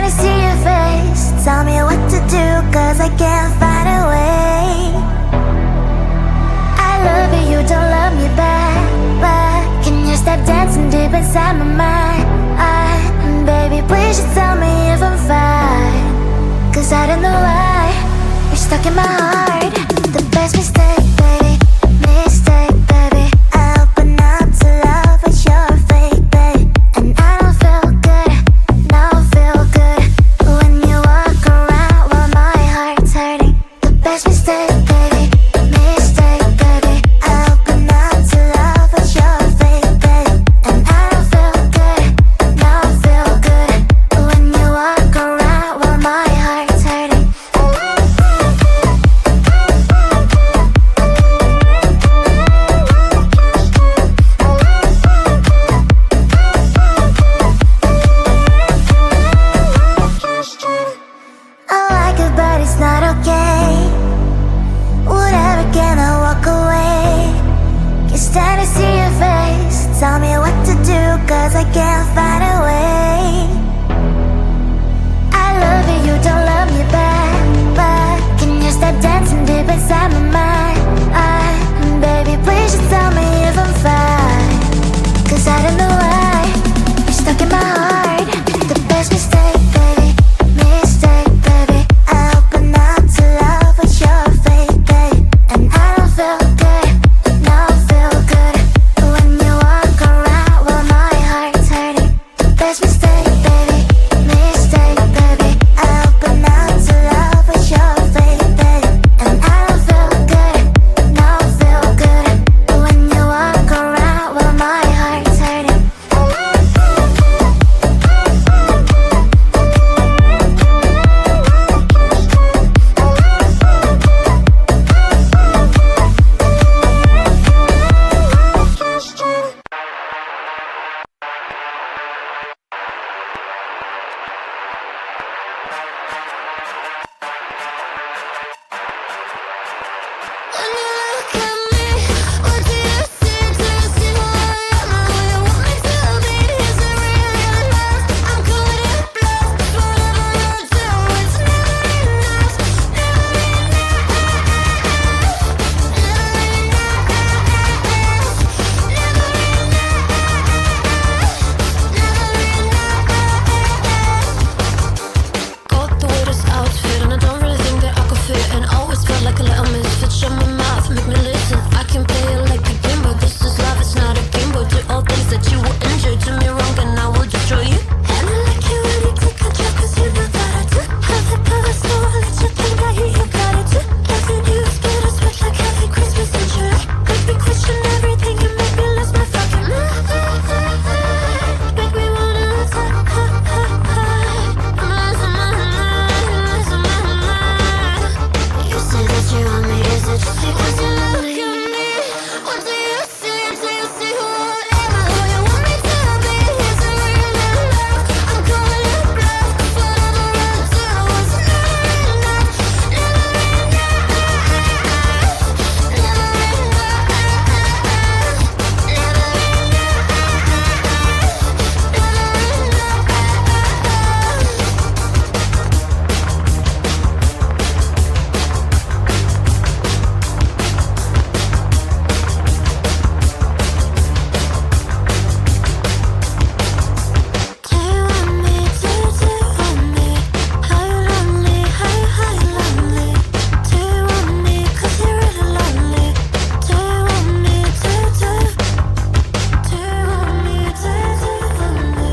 stand to see your face. Tell me what to do, cause I can't find a way. I love you, you don't love me back, but can you stop dancing deep inside my mind? Baby, please just tell me if I'm fine, cause I don't know why you're stuck in my heart. The best mistake, baby, mistake, baby. I open up to love, but you're fake, babe. And I don't feel good, no feel good when you walk around while my heart's hurting. The best mistake, baby, mistake, baby. I open up to love, but you're fake, babe. And I don't feel good, no feel good when you walk around while my heart's hurting. I like it, but it's not okay. Whatever, can I walk away? Can't stand to see your face. Tell me what to do, cause I can't find a way. I love you, you don't love me back, but can you stop dancing deep inside my mind? Baby, please just tell me if I'm fine, cause I don't know why you're stuck in my heart. The best mistake, baby, mistake, baby. I open up to love, but you're fake, babe. And I don't feel good, no feel good when you walk around while my heart's hurting. The best mistake, baby, mistake, baby. I open up to love, but you're fake, babe. And I don't feel good, no feel good when you walk around while my heart's hurting. When you look at me, what do you see? Do you see who I am or who you want me to be? Is it really love? I'm good with it, bluff. 'Cause whatever you do, it's never enough. Never enough. Never enough. Got the weirdest outfit and I don't really think that I could fit. And always felt like a little misfit. Shut my mouth, make me listen. I can play it like a game, but this is love, it's not a game. But do all things that you will enjoy. Do me wrong and I will destroy you. And I like you when you take control, 'cause you know that I do. Have the power, so I'll let you think that you got it too. Loving you is bittersweet like having Christmas in July. Make me question everything and make me lose my fucking mind. Make me wanna attack. You say that you want me, is it just because you love me? What do you see? Do you see who I am or who you want me to be? Is it really love? I'm calling it bluff. 'Cause whatever I do, it's never enough. Never enough. Never enough. Never Do you want me? Do you want me? How you lonely? How you lonely? Do you want me? 'Cause you're really lonely. Do you want me? Do you want me? Do you want me?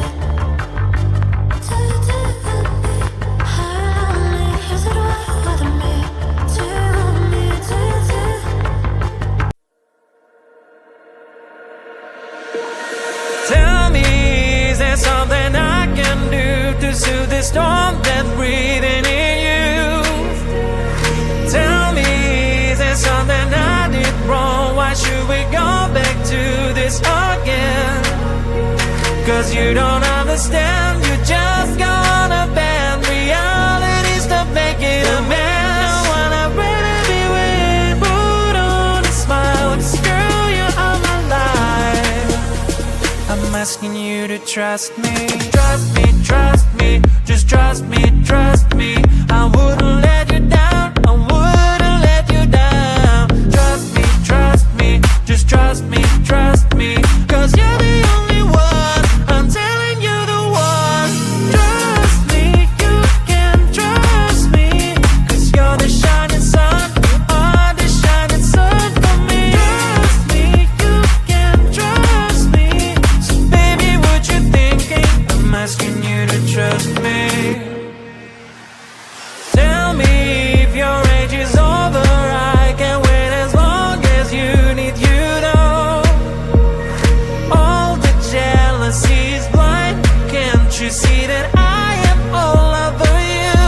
Do you want me? How you lonely? Is it wild with me? Do you want me? Do you? Tell me, is there something I can do to soothe the storm that's breathing in you? Tell me, is there something I did wrong? Why should we go back to this again? 'Cause you don't understand, you just gonna bend realities to make it a mess. When I really be with, put on a smile, 'cause girl, you're all my life. I'm asking you to trust me, trust me, trust me. Just trust me, I wouldn't let you down, I wouldn't let you down. Trust me, just trust me, cause you're the only one, I'm telling you the one. Trust me, you can trust me, cause you're the shining sun, are the shining sun for me. Trust me, you can trust me, so baby what you thinking, I'm asking you to trust me. Tell me if your age is over, I can wait as long as you need, you know. All the jealousy is blind, can't you see that I am all over you?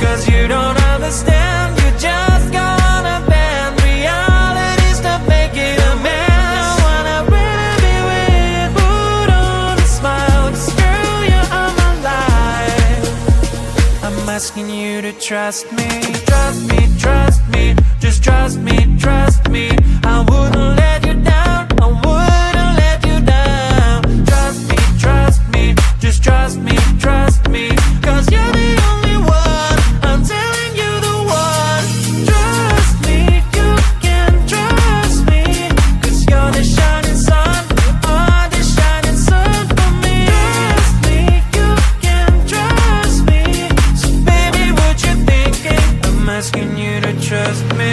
Cause you don't understand, you just got on a band, reality's to make it a man. I wanna really be with, put on a smile, cause girl you're on my life. I'm asking you to trust me, just trust me, I wouldn't let you down, I wouldn't let you down. Trust me, just trust me, cause you're the only one, I'm telling you the one. Trust me, you can trust me, cause you're the shining sun, are the shining sun for me. Trust me, you can trust me, so baby what you thinking, I'm asking you to trust me.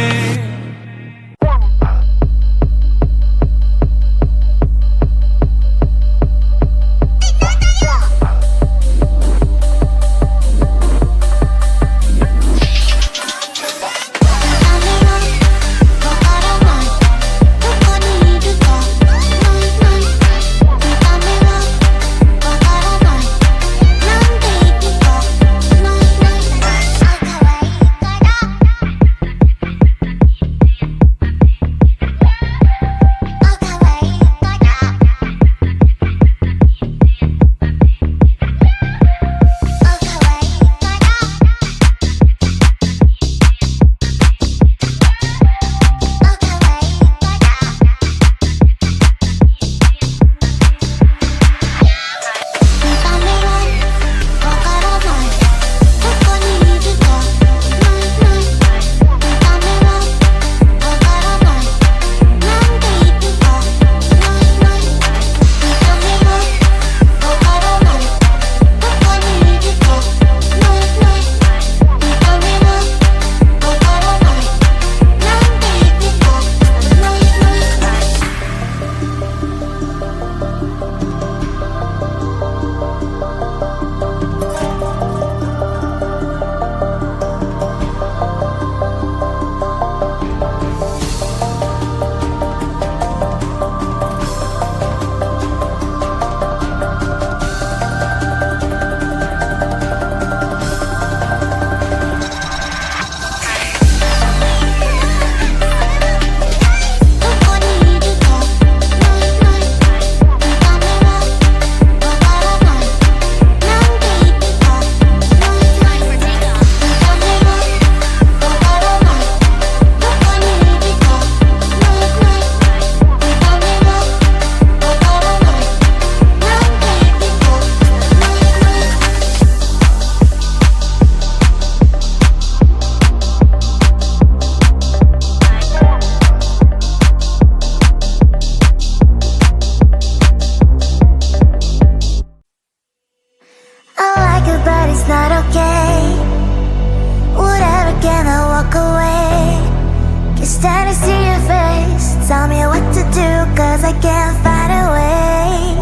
Tell me what to do, cause I can't find a way.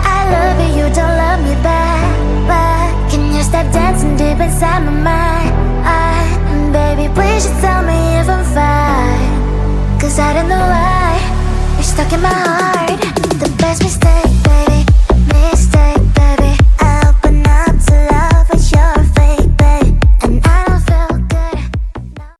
I love you, you don't love me back, but can you stop dancing deep inside my mind? Baby, please just tell me if I'm fine, cause I don't know why you're stuck in my heart. The best mistake